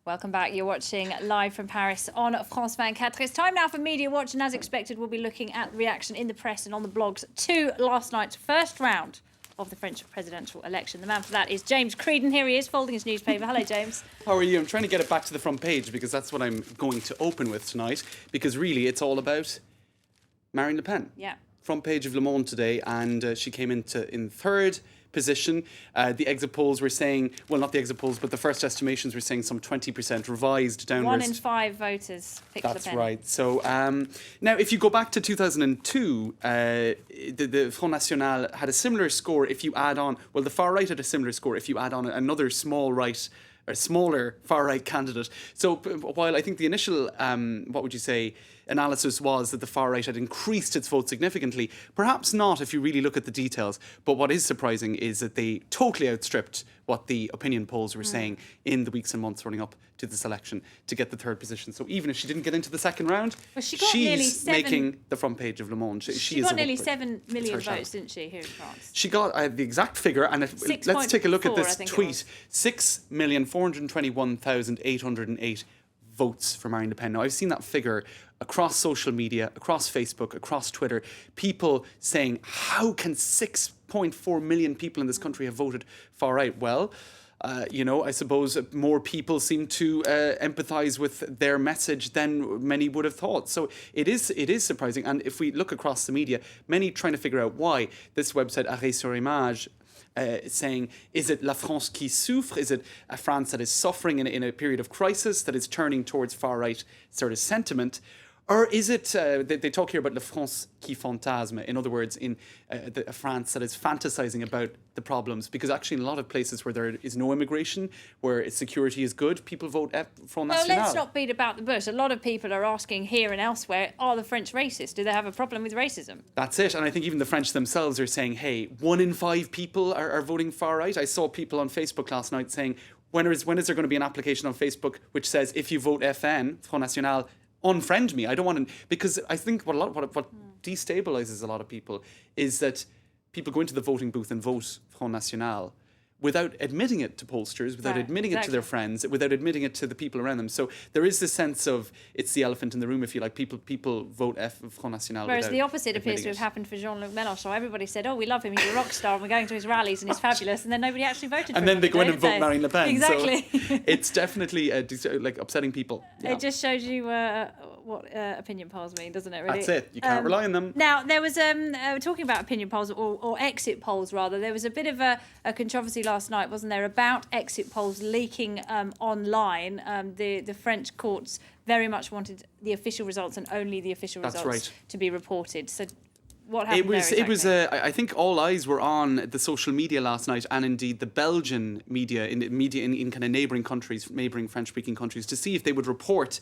Welcome back. You're watching live from Paris on France 24. It's time now for Media Watch, and as expected, we'll be looking at reaction in the press and on the blogs to last night's first round of the French presidential election. The man for that is James Creedon. Here he is, folding his newspaper. Hello, James. How are you? I'm trying to get it back to the front page because that's what I'm going to open with tonight, because really it's all about Marine Le Pen. Yeah. Front page of Le Monde today, and she came in third position. The exit polls were saying, well, not the exit polls, but the first estimations were saying some 20% revised downwards. 1 in 5 voters picked Le Pen. That's right. So now, if you go back to 2002, the Front National had a similar score if you add on, well, the far right had a similar score if you add on another small right, or smaller far-right candidate. So while I think the initial, analysis was that the far-right had increased its vote significantly, perhaps not if you really look at the details. But what is surprising is that they totally outstripped what the opinion polls were saying in the weeks and months running up to this election to get the third position. So even if she didn't get into the second round, well, she got nearly she's making the front page of Le Monde. She got nearly 7 million votes, didn't she, here in France? She got the exact figure, and let's take a look at this tweet. 6,421,808 votes for Marine Le Pen. Now, I've seen that figure across social media, across Facebook, across Twitter, people saying, how can 6.4 million people in this country have voted far right? Well, I suppose more people seem to empathise with their message than many would have thought. So it is surprising. And if we look across the media, many trying to figure out why. This website, Arrêt sur Image, saying, is it La France qui souffre? Is it a France that is suffering in a period of crisis, that is turning towards far-right sort of sentiment? Or is it, they talk here about La France qui fantasme, in other words, in a France that is fantasizing about the problems, because actually in a lot of places where there is no immigration, where security is good, people vote Front National. Well, let's not beat about the bush. A lot of people are asking here and elsewhere, are the French racist? Do they have a problem with racism? That's it. And I think even the French themselves are saying, hey, 1 in 5 people are voting far right. I saw people on Facebook last night saying, when is there going to be an application on Facebook which says, if you vote FN, Front National, unfriend me. I don't want to, because I think what destabilizes a lot of people is that people go into the voting booth and vote Front National without admitting it to pollsters, without admitting it to their friends, without admitting it to the people around them. So there is this sense of it's the elephant in the room, if you like. People vote Front National. Whereas the opposite appears to have happened for Jean-Luc Mélenchon. Everybody said, oh, we love him, he's a rock star, and we're going to his rallies and he's fabulous, and then nobody actually voted for him. And then they go in and vote Marine Le Pen. Exactly. So it's definitely upsetting people. Yeah. It just shows you what opinion polls mean, doesn't it, really? That's it. You can't rely on them. Now, there was, talking about opinion polls, or exit polls rather, there was a bit of a controversy last night, wasn't there, about exit polls leaking online. The French courts very much wanted the official results and only the official results to be reported. So what happened It was. I think all eyes were on the social media last night, and indeed the Belgian media in kind of neighbouring countries, neighbouring French-speaking countries, to see if they would report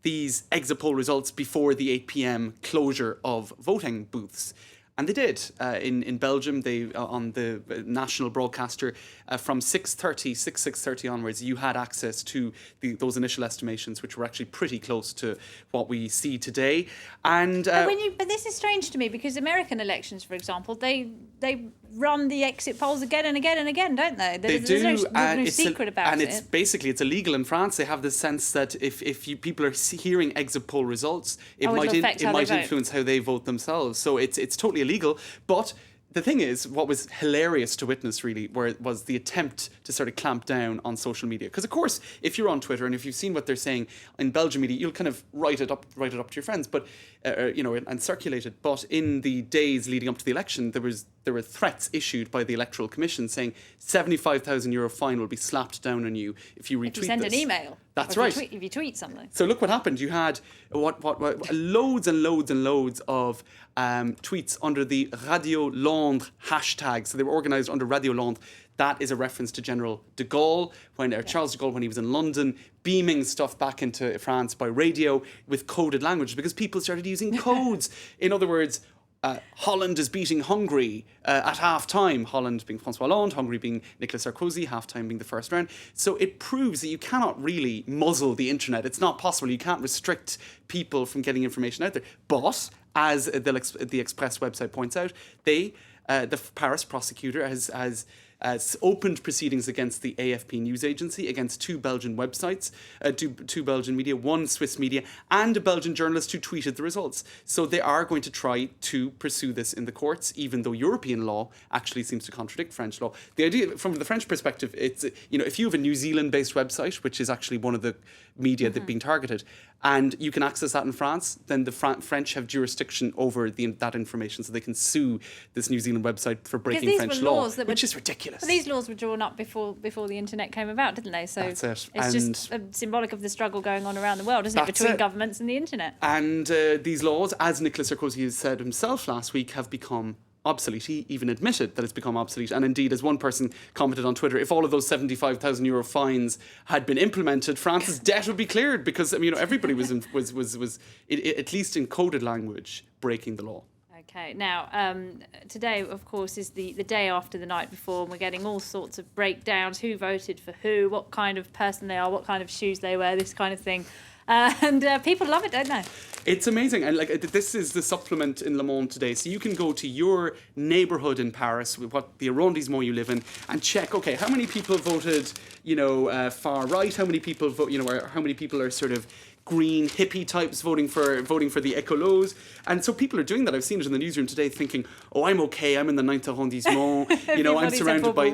these exit poll results before the 8 p.m. closure of voting booths. And they did. In Belgium, they on the national broadcaster, from 6:30 onwards, you had access to those initial estimations, which were actually pretty close to what we see today. And but this is strange to me, because American elections, for example, they run the exit polls again and again and again, don't they? There's no secret about it. And it's illegal in France. They have this sense that if people are hearing exit poll results, it might influence how they vote themselves. So it's totally illegal. But the thing is, what was hilarious to witness really was the attempt to sort of clamp down on social media. Because of course, if you're on Twitter and if you've seen what they're saying in Belgian media, you'll kind of write it up to your friends, but and circulate it. But in the days leading up to the election, there were threats issued by the Electoral Commission saying €75,000 fine will be slapped down on you if you retweet this. If you send an email. That's right. If you tweet something. So look what happened. You had loads and loads and loads of tweets under the Radio Londres hashtag. So they were organised under Radio Londres. That is a reference to General de Gaulle, Charles de Gaulle, when he was in London, beaming stuff back into France by radio with coded language, because people started using codes. In other words, Holland is beating Hungary at half-time. Holland being François Hollande, Hungary being Nicolas Sarkozy, half-time being the first round. So it proves that you cannot really muzzle the internet. It's not possible. You can't restrict people from getting information out there. But, as the Express website points out, the Paris prosecutor has opened proceedings against the AFP news agency, against 2 Belgian websites, two Belgian media, 1 Swiss media, and a Belgian journalist who tweeted the results. So they are going to try to pursue this in the courts, even though European law actually seems to contradict French law. The idea, from the French perspective, it's, if you have a New Zealand-based website, which is actually one of the media that being targeted, and you can access that in France, then the French have jurisdiction over that information, so they can sue this New Zealand website for breaking French law, which is ridiculous. But these laws were drawn up before the internet came about, didn't they? So that's it. It's just symbolic of the struggle going on around the world, isn't it, between governments and the internet? And these laws, as Nicolas Sarkozy has said himself last week, have become obsolete. He even admitted that it's become obsolete. And indeed, as one person commented on Twitter, if all of those €75,000 fines had been implemented, France's debt would be cleared, because everybody was at least in coded language breaking the law. Okay, now, today, of course, is the day after the night before, and we're getting all sorts of breakdowns, who voted for who, what kind of person they are, what kind of shoes they wear, this kind of thing. And people love it, don't they? It's amazing. And this is the supplement in Le Monde today. So you can go to your neighbourhood in Paris, with what the arrondissement you live in, and check, okay, how many people voted, far right, how many people vote, how many people are sort of green hippie types voting for the écolos. And so people are doing that. I've seen it in the newsroom today, thinking, oh, I'm okay, I'm in the 9th arrondissement, I'm surrounded by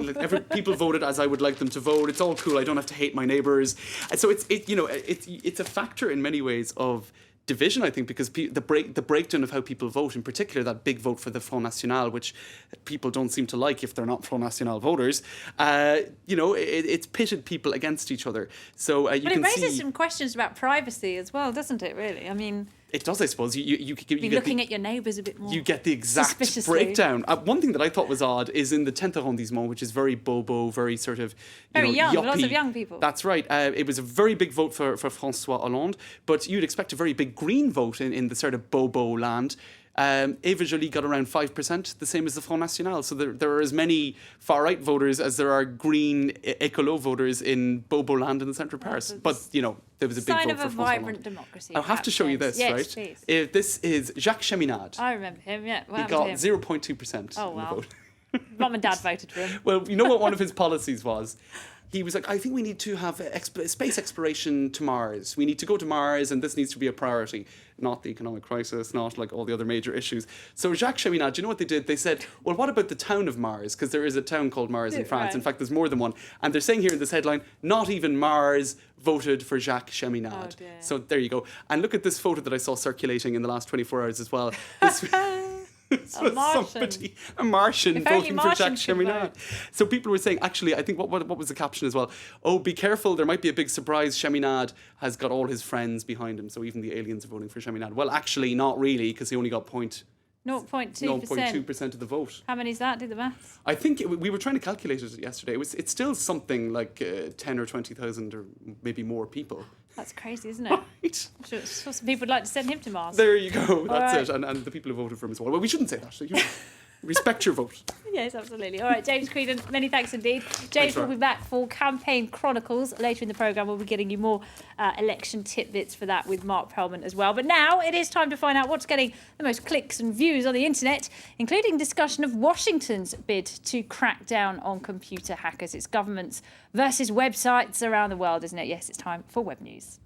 people voted as I would like them to vote, it's all cool, I don't have to hate my neighbours. And so it's a factor in many ways of division, I think, because the breakdown of how people vote, in particular that big vote for the Front National, which people don't seem to like if they're not Front National voters, it's pitted people against each other. So but it raises some questions about privacy as well, doesn't it, really? I mean, it does, I suppose. You get looking at your neighbours a bit more. You get the exact breakdown. One thing that I thought was odd is in the 10th arrondissement, which is very bobo, very sort of very young, yuppie. Lots of young people. That's right. It was a very big vote for François Hollande, but you'd expect a very big green vote in the sort of bobo land. Eva Joly got around 5%, the same as the Front National. So there are as many far-right voters as there are green écolo voters in Bobo land in the centre of Paris. But, there was a big vote for François Hollande. Sign of a vibrant democracy. I'll have to show you this, right? Please. This is Jacques Cheminade. I remember him, yeah. He got 0.2% oh, in the wow. vote. Mum and Dad voted for him. Well, you know what one of his policies was? He was like, I think we need to have space exploration to Mars. We need to go to Mars, and this needs to be a priority. Not the economic crisis, not like all the other major issues. So Jacques Cheminade, do you know what they did? They said, well, what about the town of Mars? Because there is a town called Mars in France. Right. In fact, there's more than one. And they're saying here in this headline, not even Mars voted for Jacques Cheminade. Oh, so there you go. And look at this photo that I saw circulating in the last 24 hours as well. A Martian voting for Jacques Cheminade. So people were saying, actually, I think what was the caption as well? Oh, be careful, there might be a big surprise. Cheminade has got all his friends behind him, so even the aliens are voting for Cheminade. Well, actually, not really, because he only got 0.2% of the vote. How many is that? Do the maths? I think we were trying to calculate it yesterday. It's still something like 10 or 20,000 or maybe more people. That's crazy, isn't it? Right. I'm sure some people would like to send him to Mars. There you go. That's it. And the people who voted for him as well. Well, we shouldn't say that. So respect your vote. Yes, absolutely. All right, James Creedon, many thanks indeed. James will be back for Campaign Chronicles. Later in the programme, we'll be getting you more election tidbits for that with Mark Perlman as well. But now it is time to find out what's getting the most clicks and views on the internet, including discussion of Washington's bid to crack down on computer hackers. It's governments versus websites around the world, isn't it? Yes, it's time for Web News.